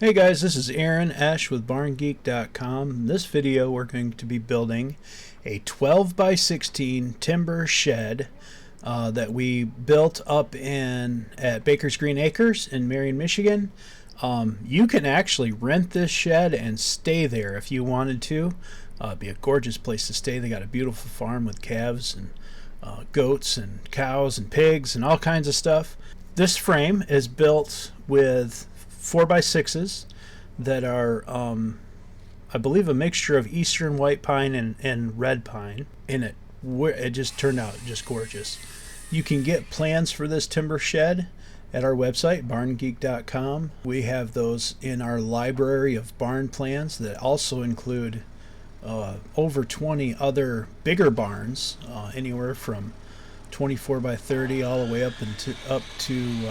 Hey guys, this is Aaron Esch with BarnGeek.com. In this video we're going to be building a 12 by 16 timber shed that we built up at Baker's Green Acres in Marion, Michigan. You can actually rent this shed and stay there if you wanted to. It'd be a gorgeous place to stay. They got a beautiful farm with calves and goats and cows and pigs and all kinds of stuff. This frame is built with 4x6s that are, I believe, a mixture of eastern white pine and red pine in it. It just turned out just gorgeous. You can get plans for this timber shed at our website, barngeek.com. We have those in our library of barn plans that also include over 20 other bigger barns, anywhere from 24 by 30 all the way up to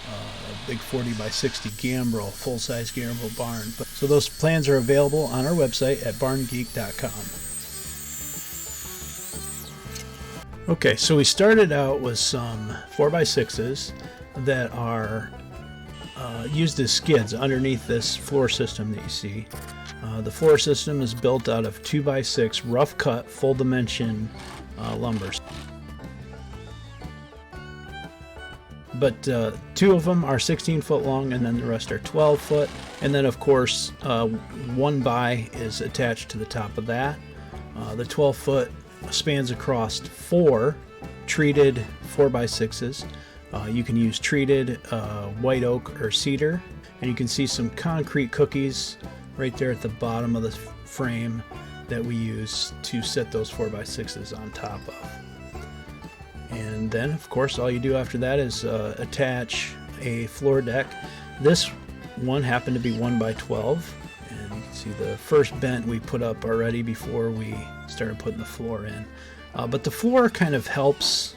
a big 40 by 60 gambrel, full-size gambrel barn. So those plans are available on our website at barngeek.com. Okay, so we started out with some 4x6s that are used as skids underneath this floor system that you see. The floor system is built out of 2x6 rough cut full dimension lumber. But two of them are 16 foot long and then the rest are 12 foot. And then of course one by is attached to the top of that. The 12 foot spans across four treated 4x6s. You can use treated white oak or cedar. And you can see some concrete cookies right there at the bottom of the frame that we use to set those 4x6s on top of. And then, of course, all you do after that is attach a floor deck. This one happened to be 1x12, and you can see the first bent we put up already before we started putting the floor in. But the floor kind of helps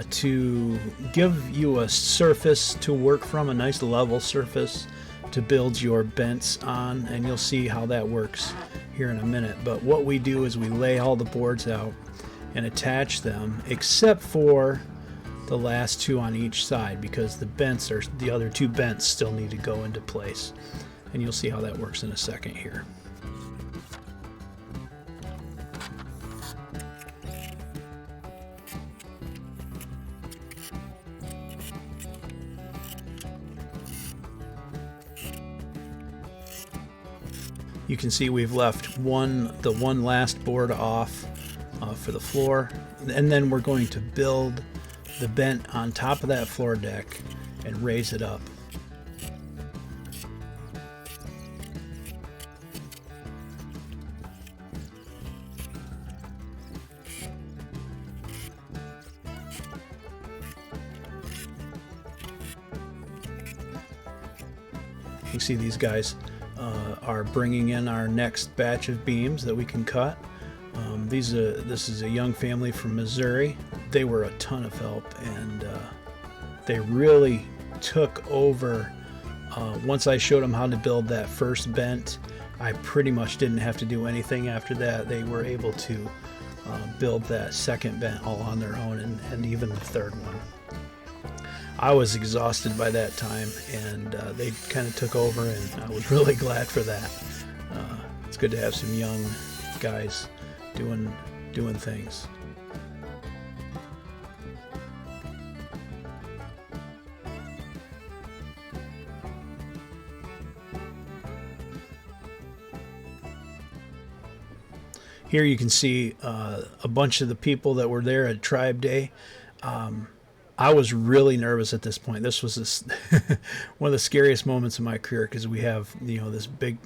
to give you a surface to work from, a nice level surface to build your bents on, and you'll see how that works here in a minute. But what we do is we lay all the boards out and attach them, except for the last two on each side, because the other two bents still need to go into place, and you'll see how that works in a second here. You can see we've left the one last board off for the floor, and then we're going to build the bent on top of that floor deck and raise it up. You can see these guys are bringing in our next batch of beams that we can cut. This is a young family from Missouri. They were a ton of help, and they really took over. Once I showed them how to build that first bent, I pretty much didn't have to do anything after that. They were able to build that second bent all on their own, and even the third one. I was exhausted by that time, and they kind of took over, and I was really glad for that. It's good to have some young guys doing things. Here you can see a bunch of the people that were there at Tribe Day. I was really nervous at this point. This was one of the scariest moments of my career, because we have, this big,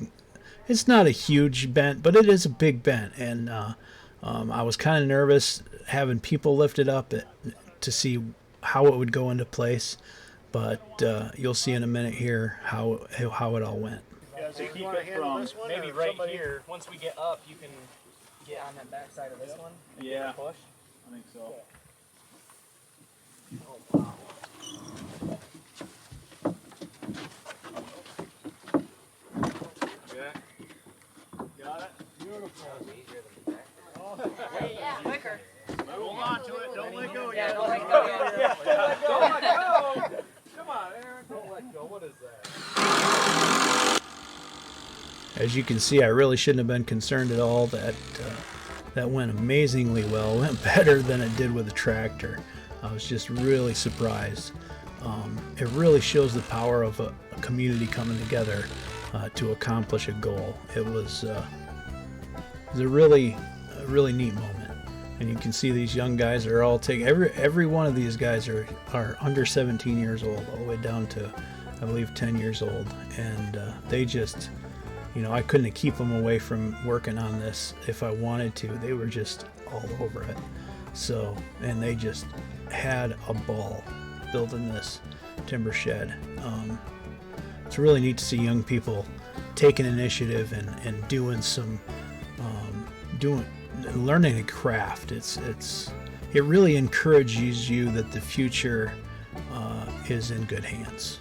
it's not a huge bent, but it is a big bent, and I was kind of nervous having people lift it up to see how it would go into place, but you'll see in a minute here how it all went. Yeah, so keep it from maybe right here. Once we get up, you can get on that back side of this one. Yeah, push. I think so. Oh, wow. Okay. Got it? Beautiful. Yeah, quicker. Hold on to it. Don't let go Yeah, yet. don't let go yet. Don't let go. Come on, Aaron. Don't let go. What is that? As you can see, I really shouldn't have been concerned at all. That went amazingly well. It went better than it did with a tractor. I was just really surprised. It really shows the power of a community coming together to accomplish a goal. It was a really neat moment. And you can see these young guys are all taking, every one of these guys are under 17 years old, all the way down to, I believe, 10 years old. And they just, you know, I couldn't keep them away from working on this if I wanted to. They were just all over it. So, and they just had a ball building this timber shed. It's really neat to see young people taking initiative and doing some, learning a craft. It really encourages you that the future is in good hands.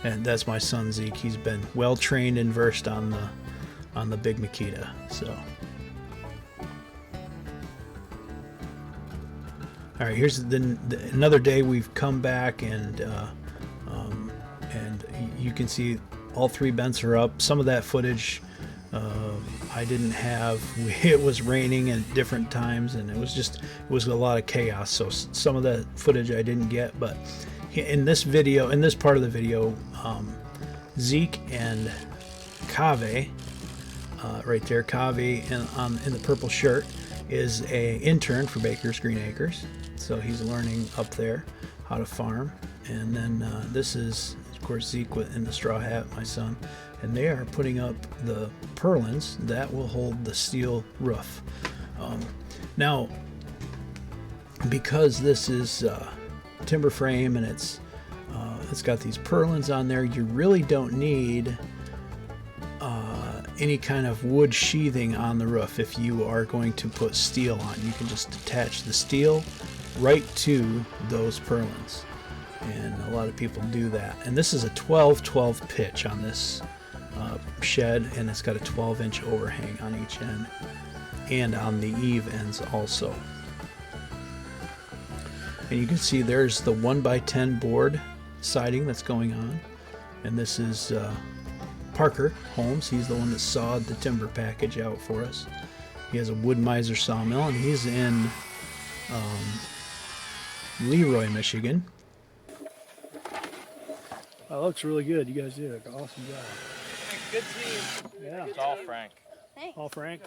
And that's my son Zeke. He's been well trained and versed on the big Makita. So, all right, here's another day we've come back, and you can see all three bents are up. Some of that footage I didn't have. It was raining at different times, and it was a lot of chaos. So some of that footage I didn't get, but in this video, in this part of the video, Zeke and Kave, right there, Kave in the purple shirt, is a intern for Baker's Green Acres. So he's learning up there how to farm. And then this is, of course, Zeke in the straw hat, my son. And they are putting up the purlins that will hold the steel roof. Now, because this is timber frame and it's got these purlins on there, you really don't need any kind of wood sheathing on the roof. If you are going to put steel on, you can just attach the steel right to those purlins, and a lot of people do that. And this is a 12-12 pitch on this shed, and it's got a 12-inch overhang on each end and on the eave ends also. And you can see there's the 1x10 board siding that's going on. And this is Parker Holmes. He's the one that sawed the timber package out for us. He has a Wood Miser sawmill, and he's in Leroy, Michigan. That looks really good. You guys did an awesome job. Good team. Yeah. It's all Frank. All Frank.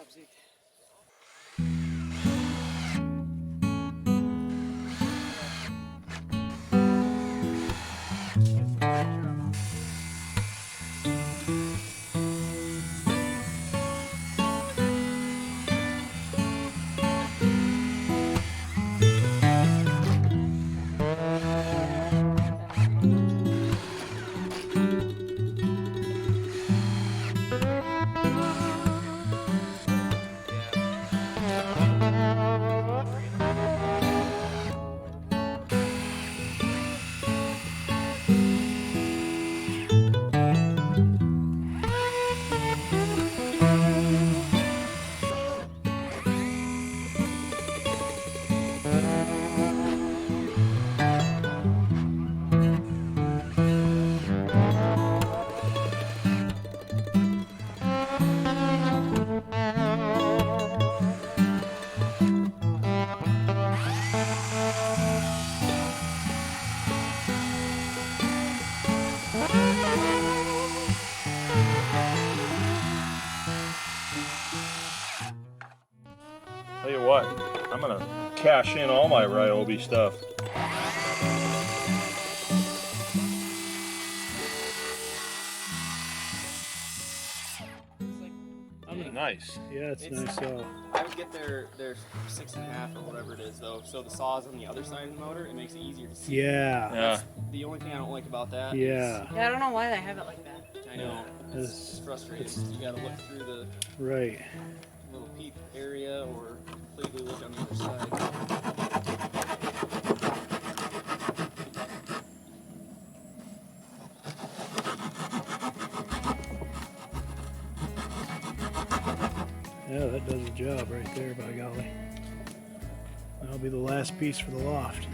Tell you what, I'm gonna cash in all my Ryobi stuff. nice. Yeah, it's It's- nice. I would get their 6.5 or whatever it is though. So the saw's on the other side of the motor. It makes it easier to see. Yeah. Yeah. The only thing I don't like about that. is- Yeah. Yeah, I don't know why they have it like that. I know. It's frustrating. 'Cause you got to look through the Right. little peep area or completely look on the other side. Yeah, that does the job right there, by golly. That'll be the last piece for the loft.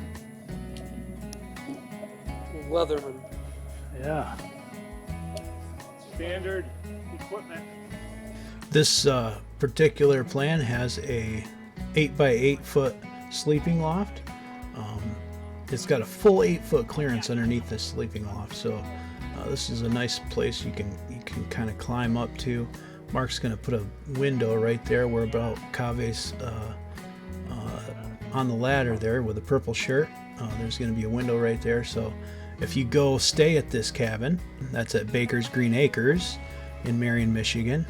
Leatherman. Yeah. Standard equipment. This particular plan has a 8 by 8 foot sleeping loft. It's got a full 8-foot clearance underneath this sleeping loft, so this is a nice place you can kind of climb up to. Mark's going to put a window right there where about Kave's on the ladder there with a purple shirt. There's going to be a window right there, so if you go stay at this cabin, that's at Baker's Green Acres in Marion, Michigan,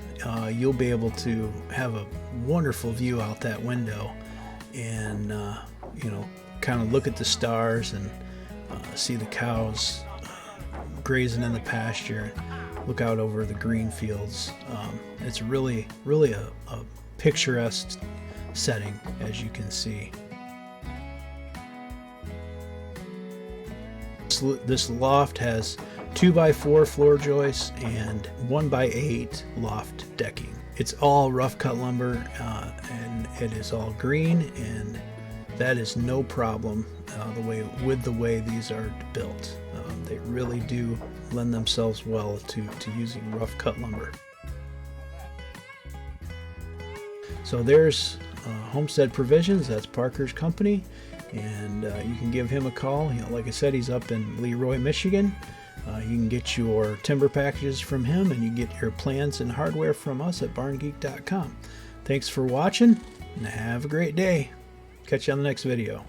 you'll be able to have a wonderful view out that window and you know, kind of look at the stars and see the cows grazing in the pasture, look out over the green fields. It's really a picturesque setting, as you can see. This loft has 2x4 floor joists and 1x8 loft decking. It's all rough cut lumber and it is all green, and that is no problem with the way these are built. They really do lend themselves well to using rough cut lumber. So there's Homestead Provisions. That's Parker's company, and you can give him a call. You know, like I said, he's up in Leroy, Michigan. You can get your timber packages from him, and you can get your plans and hardware from us at barngeek.com. Thanks for watching, and have a great day. Catch you on the next video.